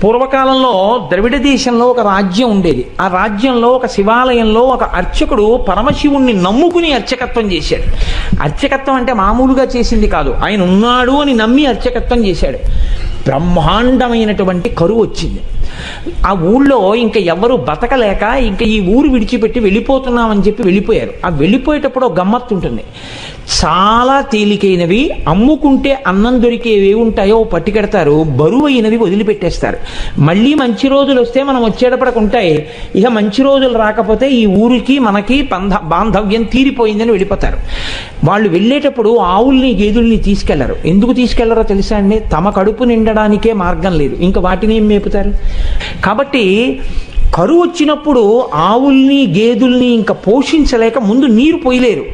పూర్వకాలంలో ద్రవిడ దేశంలో ఒక రాజ్యం ఉండేది. ఆ రాజ్యంలో ఒక శివాలయంలో ఒక అర్చకుడు పరమశివుణ్ణి నమ్ముకుని అర్చకత్వం చేశాడు. అర్చకత్వం అంటే మామూలుగా చేసింది కాదు, ఆయన ఉన్నాడు అని నమ్మి అర్చకత్వం చేశాడు. బ్రహ్మాండమైనటువంటి కరువు వచ్చింది. ఆ ఊళ్ళో ఇంకా ఎవరు బతకలేక ఇంకా ఈ ఊరు విడిచిపెట్టి వెళ్ళిపోతున్నామని చెప్పి వెళ్ళిపోయారు. ఆ వెళ్ళిపోయేటప్పుడు ఒక గమ్మత్తు ఉంటుంది. చాలా తేలికైనవి, అమ్ముకుంటే అన్నం దొరికేవి ఉంటాయో పట్టుకెడతారు, బరువైనవి వదిలిపెట్టేస్తారు. మళ్ళీ మంచి రోజులు వస్తే మనం వచ్చేటప్పటికి ఉంటాయి. ఇక మంచి రోజులు రాకపోతే ఈ ఊరికి మనకి బాంధవ్యం తీరిపోయిందని వెళ్ళిపోతారు. వాళ్ళు వెళ్ళేటప్పుడు ఆవుల్ని గేదుల్ని తీసుకెళ్లరు. ఎందుకు తీసుకెళ్లరో తెలుసా అండి? తమ కడుపు నిండడానికే మార్గం లేదు, ఇంకా వాటిని ఏం మేపుతారు. కాబట్టి కరువు వచ్చినప్పుడు ఆవుల్ని గేదుల్ని ఇంకా పోషించలేక ముందు నీరు పోయలేరు,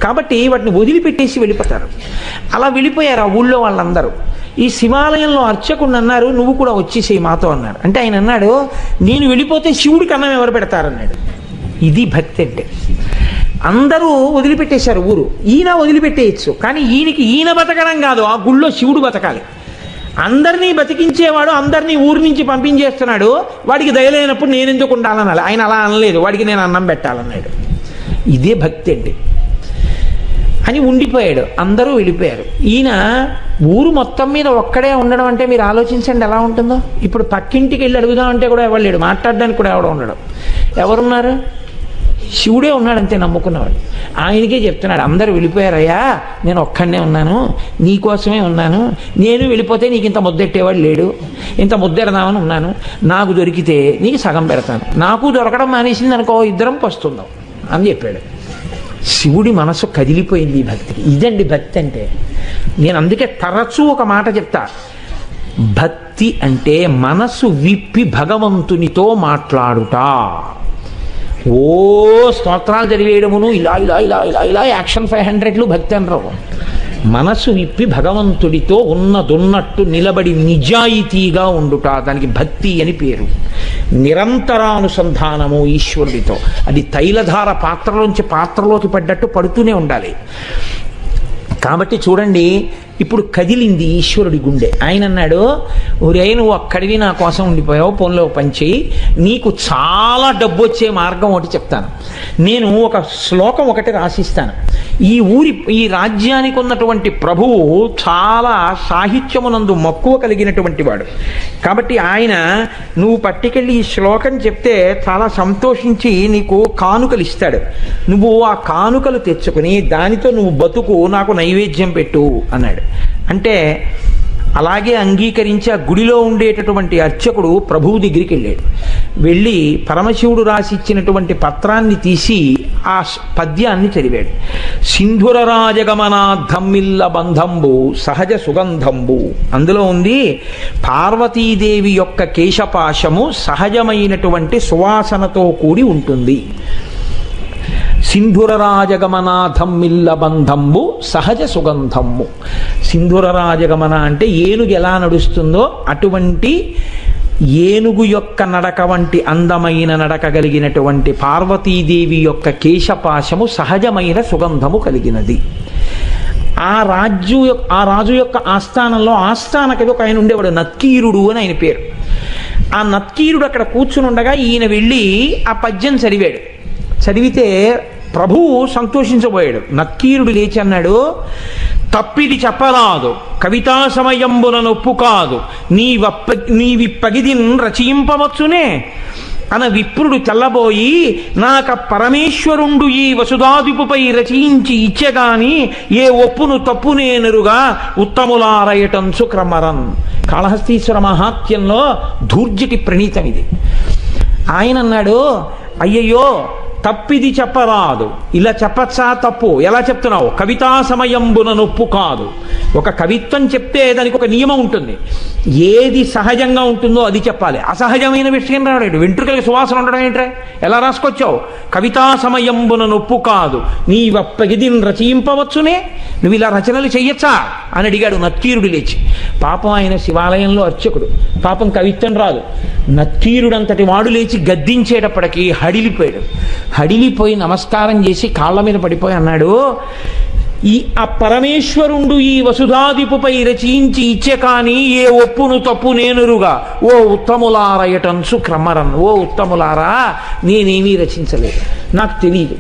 కాబట్టి వాటిని వదిలిపెట్టేసి వెళ్ళిపోతారు. అలా వెళ్ళిపోయారు ఆ ఊళ్ళో వాళ్ళందరూ. ఈ శివాలయంలో అర్చకుడు అన్నారు, నువ్వు కూడా వచ్చేసేయి మాతో అన్నాడు. అంటే ఆయన అన్నాడు, నేను వెళ్ళిపోతే శివుడికి అన్నం ఎవరు పెడతారన్నాడు. ఇది భక్తి అంటే. అందరూ వదిలిపెట్టేశారు ఊరు. ఈయన వదిలిపెట్టేయచ్చు, కానీ ఈయన బతకడం కాదు, ఆ గుళ్ళో శివుడు బతకాలి. అందరినీ బతికించేవాడు అందరినీ ఊరి నుంచి పంపించేస్తున్నాడు, వాడికి దయలేనప్పుడు నేను ఎందుకు ఉండాలనాలి. ఆయన అలా అనలేదు, వాడికి నేను అన్నం పెట్టాలన్నాడు. ఇదే భక్తి అండి అని ఉండిపోయాడు. అందరూ వెళ్ళిపోయారు. ఈయన ఊరు మొత్తం మీద ఒక్కడే ఉండడం అంటే మీరు ఆలోచించండి ఎలా ఉంటుందో. ఇప్పుడు పక్కింటికి వెళ్ళి అడుగుదామంటే కూడా ఎవరు లేడు, మాట్లాడడానికి కూడా ఎవడో ఉండడం. ఎవరున్నారు? శివుడే ఉన్నాడు అంతే, నమ్ముకున్నవాడు. ఆయనకే చెప్తున్నాడు, అందరూ వెళ్ళిపోయారయ్యా, నేను ఒక్కడనే ఉన్నాను, నీకోసమే ఉన్నాను. నేను వెళ్ళిపోతే నీకు ఇంత ముద్దెట్టేవాడు లేడు, ఇంత ముద్దెడదామని ఉన్నాను. నాకు దొరికితే నీకు సగం పెడతాను, నాకు దొరకడం మానేసింది అనుకో, ఇద్దరం పస్తుందాం అని చెప్పాడు. శివుడి మనసు కదిలిపోయింది ఈ భక్తికి. ఇదండి భక్తి అంటే. నేను అందుకే తరచూ ఒక మాట చెప్తా, భక్తి అంటే మనసు విప్పి భగవంతునితో మాట్లాడుట. ఓ స్తోత్రాలు చదివేయడమును ఇలా ఇలా ఇలా ఇలా ఇలా యాక్షన్ 500లు భక్తి అనరు. మనసు విప్పి భగవంతుడితో ఉన్నదున్నట్టు నిలబడి నిజాయితీగా ఉండుట, దానికి భక్తి అని పేరు. నిరంతరానుసంధానము ఈశ్వరుడితో. అది తైలధార పాత్రలోంచి పాత్రలోకి పడ్డట్టు పడుతూనే ఉండాలి. కాబట్టి చూడండి, ఇప్పుడు కదిలింది ఈశ్వరుడి గుండె. ఆయన అన్నాడు, ఒరే నువ్వు అక్కడివి నా కోసం ఉండిపోయావు, ఫోన్లో పంచి నీకు చాలా డబ్బు వచ్చే మార్గం ఒకటి చెప్తాను. నేను ఒక శ్లోకం ఒకటి రాసిస్తాను. ఈ రాజ్యానికి ఉన్నటువంటి ప్రభువు చాలా సాహిత్యమునందు మక్కువ కలిగినటువంటి వాడు. కాబట్టి ఆయన నువ్వు పట్టుకెళ్ళి ఈ శ్లోకం చెప్తే చాలా సంతోషించి నీకు కానుకలు ఇస్తాడు. నువ్వు ఆ కానుకలు తెచ్చుకుని దానితో నువ్వు బతుకు, నాకు నైవేద్యం పెట్టు అన్నాడు. అంటే అలాగే అంగీకరించి ఆ గుడిలో ఉండేటటువంటి అర్చకుడు ప్రభువు దగ్గరికి వెళ్ళాడు. వెళ్ళి పరమశివుడు రాసిచ్చినటువంటి పత్రాన్ని తీసి ఆ పద్యాన్ని చదివాడు. సింధుర రాజగమనాద్ధమ్మిల్ల బంధంబు సహజ సుగంధంబు. అందులో ఉంది, పార్వతీదేవి యొక్క కేశపాశము సహజమైనటువంటి సువాసనతో కూడి ఉంటుంది. సింధురరాజగమనాథమ్మిల్ల బంధంబు సహజ సుగంధము. సింధురరాజగమన అంటే ఏనుగు ఎలా నడుస్తుందో అటువంటి ఏనుగు యొక్క నడక వంటి అందమైన నడక కలిగినటువంటి పార్వతీదేవి యొక్క కేశపాశము సహజమైన సుగంధము కలిగినది. ఆ రాజు యొక్క ఆస్థానంలో ఆస్థానకది ఒక ఆయన ఉండేవాడు, నత్కీరుడు అని ఆయన పేరు. ఆ నత్కీరుడు అక్కడ కూర్చుని ఉండగా ఈయన వెళ్ళి ఆ పద్యం చదివాడు. చదివితే ప్రభువు సంతోషించబోయాడు. నత్కీరుడు లేచి అన్నాడు, తప్పిది చెప్పరాదు కవితా సమయంబున నొప్పు కాదు, నీవిప్పగిదిన్ రచయింపవచ్చునే అన విప్రుడు తెల్లబోయి, నాక పరమేశ్వరుండు ఈ వసుధాదిపుపై రచయించి ఇచ్చెగాని ఏ ఒప్పును తప్పునేనరుగా ఉత్తములారయటంచు క్రమరన్. కాళహస్తీశ్వర మహాత్యంలో ధూర్జటి ప్రణీతం ఇది. ఆయన అన్నాడు, అయ్యయ్యో తప్పిది చెప్పరాదు. ఇలా చెప్పచ్చా? తప్పు. ఎలా చెప్తున్నావు? కవితా సమయంబున నొప్పు కాదు. ఒక కవిత్వం చెప్తే దానికి ఒక నియమం ఉంటుంది. ఏది సహజంగా ఉంటుందో అది చెప్పాలి. అసహజమైన విషయం రాడు. వెంట్రుకలకి సువాసన ఉండడం ఏంట్రా? ఎలా రాసుకొచ్చావు? కవితా సమయంబున నొప్పు కాదు, నీవప్పగిదిన్ రచయింపవచ్చునే, నువ్వు ఇలా రచనలు చెయ్యొచ్చా అని అడిగాడు నత్కీరుడు లేచి. పాపం ఆయన శివాలయంలో అర్చకుడు, పాపం కవిత్వం రాదు. నత్కీరుడంతటి వాడు లేచి గద్దించేటప్పటికీ హడిలిపోయాడు. హడిలిపోయి నమస్కారం చేసి కాళ్ళ మీద పడిపోయి అన్నాడు, ఆ పరమేశ్వరుండు ఈ వసుధాదిపుపై రచించి ఇచ్చే కానీ ఏ ఒప్పును తప్పు నేనురుగా ఓ ఉత్తములారయటన్సు క్రమరన్. ఓ ఉత్తములారా, నేనేమీ రచించలేదు, నాకు తెలియదు.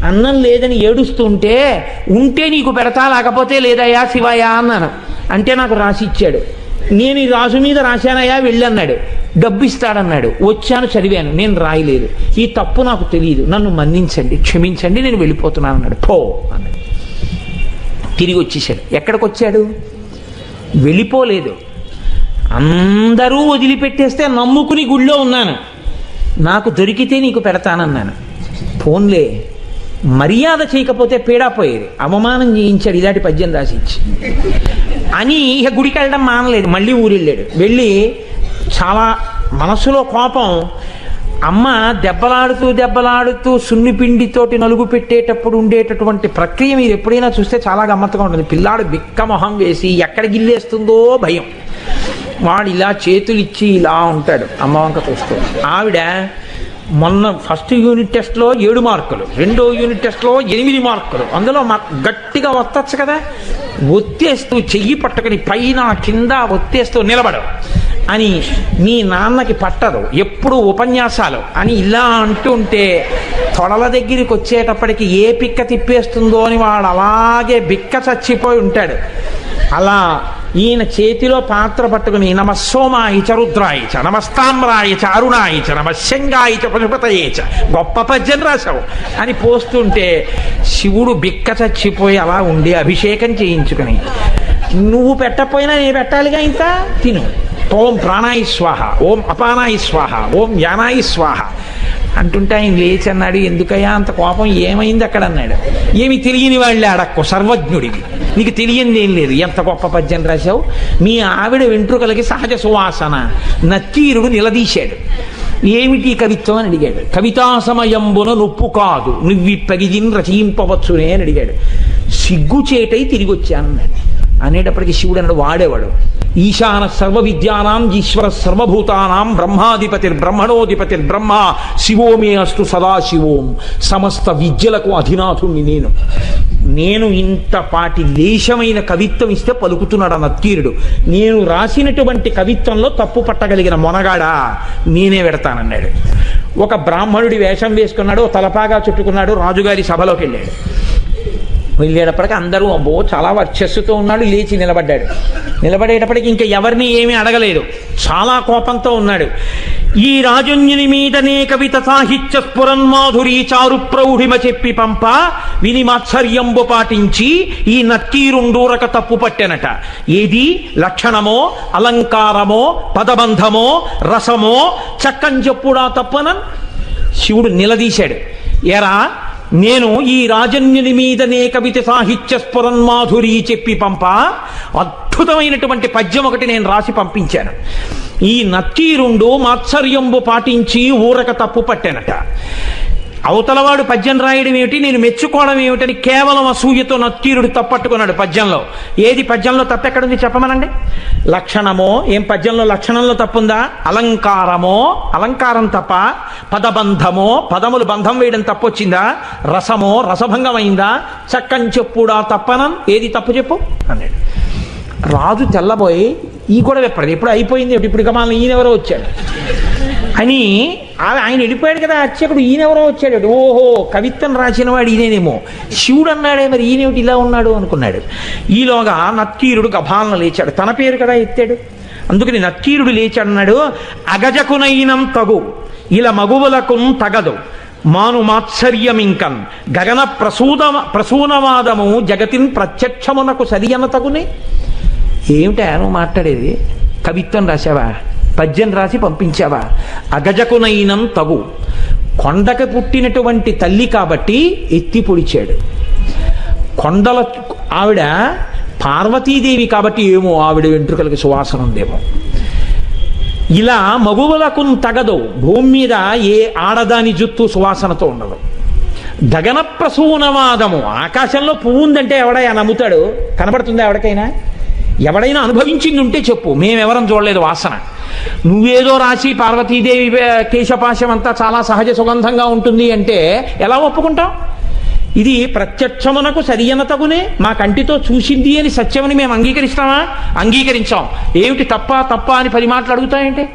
అన్నం లేదని ఏడుస్తుంటే ఉంటే నీకు పెడతా, లేకపోతే లేదయ్యా శివయ్య అన్నాను. అంటే నాకు రాసి ఇచ్చాడు. నేను ఈ రాజు మీద రాశానయ్యా వెళ్ళన్నాడు. డబ్బు ఇస్తాడన్నాడు. వచ్చాను, చదివాను, నేను రాయలేదు. ఈ తప్పు నాకు తెలియదు, నన్ను మన్నించండి, క్షమించండి, నేను వెళ్ళిపోతున్నాను అన్నాడు. పో అన్నాడు. తిరిగి వచ్చేసాడు. ఎక్కడికి వచ్చాడు? వెళ్ళిపోలేదు. అందరూ వదిలిపెట్టేస్తే నమ్ముకుని గుళ్ళో ఉన్నాను, నాకు దొరికితే నీకు పెడతానన్నాను. ఫోన్లే, మర్యాద చేయకపోతే పీడాపోయేది. అవమానం చేయించాడు ఇలాంటి పద్యం రాసిచ్చి అని. ఇక గుడికి వెళ్ళడం మానలేదు, మళ్ళీ ఊరెళ్ళాడు. వెళ్ళి చాలా మనసులో కోపం. అమ్మ దెబ్బలాడుతూ సున్నిపిండితోటి నలుగు పెట్టేటప్పుడు ఉండేటటువంటి ప్రక్రియ మీరు ఎప్పుడైనా చూస్తే చాలా గమ్మత్తుగా ఉంటుంది. పిల్లాడు బిక్క మొహం వేసి ఎక్కడ గిల్లేస్తుందో భయం. వాడు ఇలా చేతులు ఇచ్చి ఇలా ఉంటాడు, అమ్మ వంక చూస్తూ. ఆవిడ మొన్న ఫస్ట్ యూనిట్ టెస్ట్లో 7 మార్కులు, రెండో యూనిట్ టెస్ట్లో 8 మార్కులు. అందులో గట్టిగా ఒత్తచ్చు కదా, ఒత్తేస్తూ చెయ్యి పట్టుకుని పైన కింద ఒత్తేస్తూ నిలబడు అని. మీ నాన్నకి పట్టదు, ఎప్పుడు ఉపన్యాసాలు అని ఇలా అంటూ ఉంటే తొడల దగ్గరికి వచ్చేటప్పటికి ఏ పిక్క తిప్పేస్తుందో అని వాడు అలాగే బిక్క చచ్చిపోయి ఉంటాడు. అలా ఈయన చేతిలో పాత్ర పట్టుకుని నమస్సోమాయి చ రుద్రాయి చ నమస్తామ్రాయి చ అరుణాయి చ నమశంగాయి చ పశుపతయే చ, గొప్ప పద్యం రాశావు అని పోస్తుంటే శివుడు బిక్క చచ్చిపోయి అలా ఉండి అభిషేకం చేయించుకుని, నువ్వు పెట్టకపోయినా నేను పెట్టాలిగా, ఇంత తిను. ఓం ప్రాణాయి స్వాహ, ఓం అపానాయి స్వాహ, ఓం యానాయి స్వాహ అంటుంటే ఆయన లేచి అన్నాడు, ఎందుకయ్యా అంత కోపం, ఏమైంది అక్కడ అన్నాడు. ఏమి తెలియని వాళ్ళే అడక్కు, సర్వజ్ఞుడివి, నీకు తెలియంది ఏం లేదు. ఎంత గొప్ప పద్యం రాశావు. మీ ఆవిడ వెంట్రుకలకి సహజ సువాసన. నత్తీరుడు నిలదీశాడు. ఏమిటి కవిత్వం అని అడిగాడు. కవితా సమయంబున నొప్పు కాదు, నువ్విప్పగిజిన్ రచయింపవచ్చునే అని అడిగాడు. సిగ్గుచేటై తిరిగి వచ్చానన్నాడు. అనేటప్పటికీ శివుడు అన్నాడు, వాడేవాడు ఈశాన సర్వ విద్యానాం ఈశ్వర సర్వభూతానాం బ్రహ్మాధిపతిర్బ్రహ్మణోధిపతిర్బ్రహ్మ శివోమే అస్తు సదాశివోం. సమస్త విద్యలకు అధినాథుణ్ణి నేను ఇంతపాటి లేశమైన కవిత్వం ఇస్తే పలుకుతున్నాడు నత్తీరుడు. నేను రాసినటువంటి కవిత్వంలో తప్పు పట్టగలిగిన మొనగాడా నేనే పెడతానన్నాడు. ఒక బ్రాహ్మణుడి వేషం వేసుకున్నాడు, తలపాగా చుట్టుకున్నాడు, రాజుగారి సభలోకి వెళ్ళాడు. వెళ్ళేటప్పటికి అందరూ అబ్బో చాలా వర్చస్సుతో ఉన్నాడు. లేచి నిలబడ్డాడు. నిలబడేటప్పటికి ఇంకా ఎవరిని ఏమీ అడగలేదు, చాలా కోపంతో ఉన్నాడు. ఈ రాజుని మీదనే కవిత సాహిత్య స్ఫురన్మాధురి చారు ప్రౌఢిమ చెప్పి పంప విని మాత్సర్యంబు పాటించి ఈ నత్తీరుండూరక తప్పు పట్టెనట. ఏది లక్షణమో అలంకారమో పదబంధమో రసమో చక్కని చెప్పుడా తప్పనన్. శివుడు నిలదీశాడు. ఎరా, నేను ఈ రాజన్యుని మీదనే కవిత సాహిత్య స్ఫురన్మాధురి చెప్పి పంప అద్భుతమైనటువంటి పద్యం ఒకటి నేను రాసి పంపించాను. ఈ నత్తీరుండు మాత్సర్యంబు పాటించి ఊరక తప్పు పట్టానట. అవతలవాడు పద్యం రాయడం ఏమిటి, నేను మెచ్చుకోవడం ఏమిటని కేవలం అసూయతో నత్తీరుడు తప్పట్టుకున్నాడు పద్యంలో. ఏది పద్యంలో తప్పెక్కడుంది చెప్పమనండి. లక్షణమో, ఏం పద్యంలో లక్షణంలో తప్పుందా? అలంకారమో, అలంకారం తప్ప. పదబంధమో, పదములు బంధం వేయడం తప్పొచ్చిందా? రసమో, రసభంగం అయిందా? చక్కని చెప్పుడా తప్పనం, ఏది తప్పు చెప్పు అన్నాడు. రాజు తెల్లబోయి ఈ కూడా ఎప్పుడు ఎప్పుడు అయిపోయింది, ఇప్పుడు ఇక మన ఈయనెవరో వచ్చాడు అని. ఆయన వెళ్ళిపోయాడు కదా అర్చకుడు, ఈయనెవరో వచ్చాడు. ఓహో, కవిత్వం రాసిన వాడు ఈయనేమో. శివుడు అన్నాడే, మరి ఈయనేమిటి ఇలా ఉన్నాడు అనుకున్నాడు. ఈలోగా నత్తీరుడు గభాలను లేచాడు. తన పేరు కదా ఎత్తాడు, అందుకని నత్తీరుడు లేచాడు. అన్నాడు, అగజకునైనం తగు ఇలా మగువులకు తగదు మాను మాత్సర్యమింకన్ గగన ప్రసూనవాదము జగతిన్ ప్రత్యక్షమునకు సరియన తగునే. ఏమిటా నువ్వు మాట్లాడేది? కవిత్వం రాశావా? పద్యం రాసి పంపించావా? అగజకునైనం తగు, కొండకు పుట్టినటువంటి తల్లి కాబట్టి ఎత్తి పొడిచాడు. కొండల ఆవిడ పార్వతీదేవి కాబట్టి ఏమో ఆవిడ వెంట్రుకలకి సువాసన ఉందేమో. ఇలా మగువులకు తగదు, భూమి మీద ఏ ఆడదాని జుత్తు సువాసనతో ఉండదు. గగన ప్రసూనవాదము, ఆకాశంలో పువ్వు ఉందంటే ఎవడైనా నమ్ముతాడు? కనబడుతుందా ఎవరికైనా? ఎవడైనా అనుభవించింది ఉంటే చెప్పు, మేమెవరం చూడలేదు వాసన. నువ్వేదో రాసి పార్వతీదేవి కేశపాశం అంతా చాలా సహజ సుగంధంగా ఉంటుంది అంటే ఎలా ఒప్పుకుంటాం? ఇది ప్రత్యక్షమునకు సరియన తగునే, మా కంటితో చూసింది అని సత్యమని మేము అంగీకరిస్తామా? అంగీకరించాం. ఏమిటి తప్ప అని 10 మాటలు అడుగుతాయంటే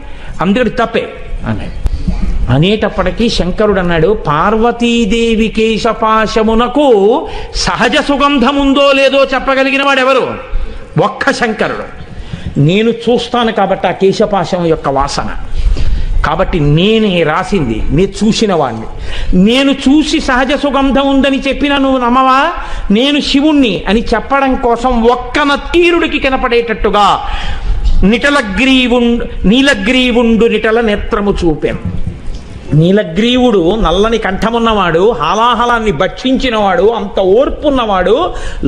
అందుకని తప్పే అన్నాడు. అనేటప్పటికీ శంకరుడు అన్నాడు, పార్వతీదేవి కేశపాశమునకు సహజ సుగంధముందో లేదో చెప్పగలిగిన వాడు ఎవరు? ఒక్క శంకరుడు. నేను చూస్తాను కాబట్టి ఆ కేశపాశం యొక్క వాసన, కాబట్టి నేనే రాసింది, నేను చూసిన వాడిని. నేను చూసి సహజ సుగంధం ఉందని చెప్పిన నువ్వు నమ్మవా? నేను శివుణ్ణి అని చెప్పడం కోసం ఒక్క నత్తీరుడికి కనపడేటట్టుగా నీలగ్రీవుండు నిటల నేత్రము చూపాను. నీలగ్రీవుడు నల్లని కంఠమున్నవాడు, హాలాహలాన్ని భక్షించినవాడు, అంత ఓర్పున్నవాడు,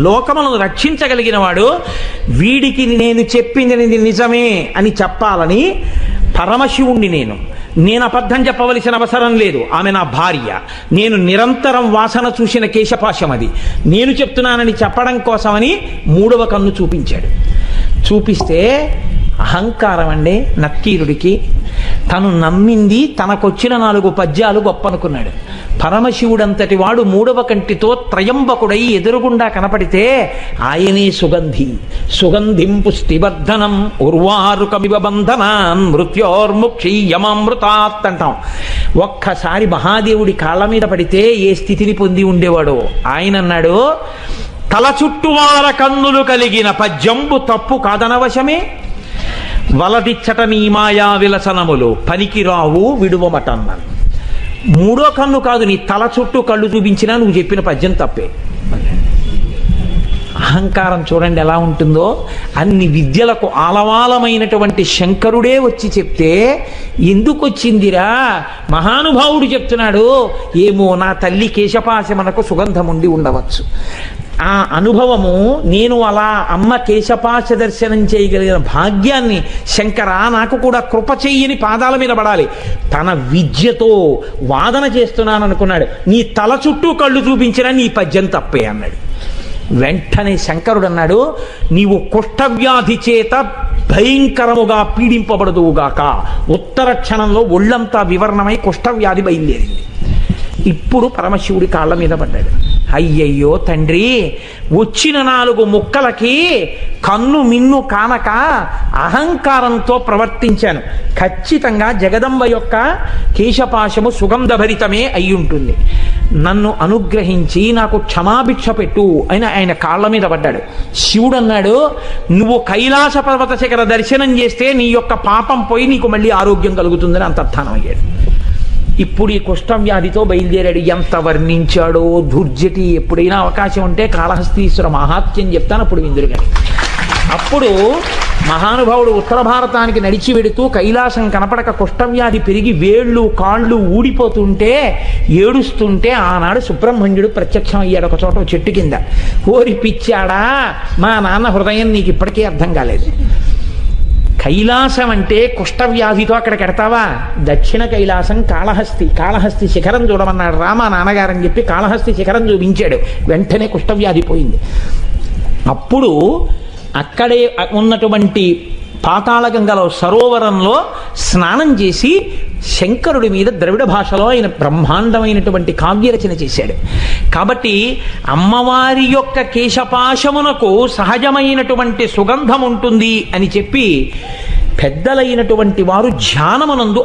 లోకములను రక్షించగలిగినవాడు. వీడికి నేను చెప్పింది నిజమే అని చెప్పాలని పరమశివుణ్ణి నేను అబద్ధం చెప్పవలసిన అవసరం లేదు. ఆమె నా భార్య. నేను నిరంతరం వాసన చూసిన కేశపాశం అది. నేను చెప్తున్నానని చెప్పడం కోసమని 3వ కన్ను చూపించాడు. చూపిస్తే అహంకారం అండి నక్కీరుడికి. తను నమ్మింది, తనకొచ్చిన 4 పద్యాలు గొప్ప అనుకున్నాడు. పరమశివుడంతటి వాడు 3వ కంటితో త్రయంబకుడై ఎదురుగుండా కనపడితే ఆయనే సుగంధిం పుష్టివర్ధనం ఉర్వారుకమివ బంధనాన్ మృత్యోర్ముక్షీయమామృతాత్ అంటాం. ఒక్కసారి మహాదేవుడి కాళ్ళ మీద పడితే ఏ స్థితిని పొంది ఉండేవాడో ఆయన అన్నాడు, తల చుట్టువార కన్నులు కలిగిన పద్యంబు తప్పు కాదనవశమే, వలదిచ్చట నీ మాయా విలసనములు పనికిరావు విడువమటన్నాను. 3వ కన్ను కాదు, నీ తల చుట్టూ కళ్ళు చూపించినా నువ్వు చెప్పిన పద్యం తప్పే. అహంకారం చూడండి ఎలా ఉంటుందో. అన్ని విద్యలకు ఆలవాలమైనటువంటి శంకరుడే వచ్చి చెప్తే ఎందుకు వచ్చిందిరా? మహానుభావుడు చెప్తున్నాడు, ఏమో నా తల్లి కేశపాశమునకు సుగంధం ఉండి ఉండవచ్చు. ఆ అనుభవము, నేను అలా అమ్మ కేశపాశ దర్శనం చేయగలిగిన భాగ్యాన్ని శంకరా నాకు కూడా కృప చెయ్యని పాదాల మీద పడాలి. తన విద్యతో వాదన చేస్తున్నాను అనుకున్నాడు. నీ తల చుట్టూ కళ్ళు చూపించినా నీ పద్యం తప్పే అన్నాడు. వెంటనే శంకరుడు అన్నాడు, నీవు కుష్ఠవ్యాధి చేత భయంకరముగా పీడింపబడదువుగాక. ఉత్తర క్షణంలో ఒళ్ళంతా వివరణమై కుష్ఠవ్యాధి బయలుదేరింది. ఇప్పుడు పరమశివుడి కాళ్ళ మీద పడ్డాడు. అయ్యయ్యో తండ్రి, వచ్చిన 4 ముక్కలకి కన్ను మిన్ను కానక అహంకారంతో ప్రవర్తించాను. ఖచ్చితంగా జగదంబ యొక్క కేశపాశము సుగంధభరితమే అయి ఉంటుంది. నన్ను అనుగ్రహించి నాకు క్షమాభిక్ష పెట్టు అని ఆయన కాళ్ళ మీద పడ్డాడు. శివుడు అన్నాడు, నువ్వు కైలాస పర్వత శిఖర దర్శనం చేస్తే నీ యొక్క పాపం పోయి నీకు మళ్ళీ ఆరోగ్యం కలుగుతుందని అంతర్థానం అయ్యాడు. ఇప్పుడు ఈ కుష్ఠవ్యాధితో బయలుదేరాడు. ఎంత వర్ణించాడో దుర్జటి. ఎప్పుడైనా అవకాశం ఉంటే కాళహస్తీశ్వర మహాత్మ్యం చెప్తాను, అప్పుడు విందురు కానీ. అప్పుడు మహానుభావుడు ఉత్తర భారతానికి నడిచి వెడుతూ కైలాసం కనపడక కుష్ఠవ్యాధి పెరిగి వేళ్ళు కాళ్ళు ఊడిపోతుంటే ఏడుస్తుంటే ఆనాడు సుబ్రహ్మణ్యుడు ప్రత్యక్షం అయ్యాడు ఒక చోట చెట్టు కింద. ఓరి పిచ్చాడా, మా నాన్న హృదయం నీకు ఇప్పటికీ అర్థం కాలేదు. కైలాసం అంటే కుష్ఠవ్యాధితో అక్కడ కడతావా? దక్షిణ కైలాసం కాళహస్తి శిఖరం చూడమన్నాడు రామా నాన్నగారని చెప్పి కాళహస్తి శిఖరం చూపించాడు. వెంటనే కుష్ఠవ్యాధి పోయింది. అప్పుడు అక్కడే ఉన్నటువంటి పాతాళగంగలో సరోవరంలో స్నానం చేసి శంకరుడి మీద ద్రవిడ భాషలో ఆయన బ్రహ్మాండమైనటువంటి కావ్యరచన చేశాడు. కాబట్టి అమ్మవారి యొక్క కేశపాశమునకు సహజమైనటువంటి సుగంధం ఉంటుంది అని చెప్పి పెద్దలైనటువంటి వారు ధ్యానమునందు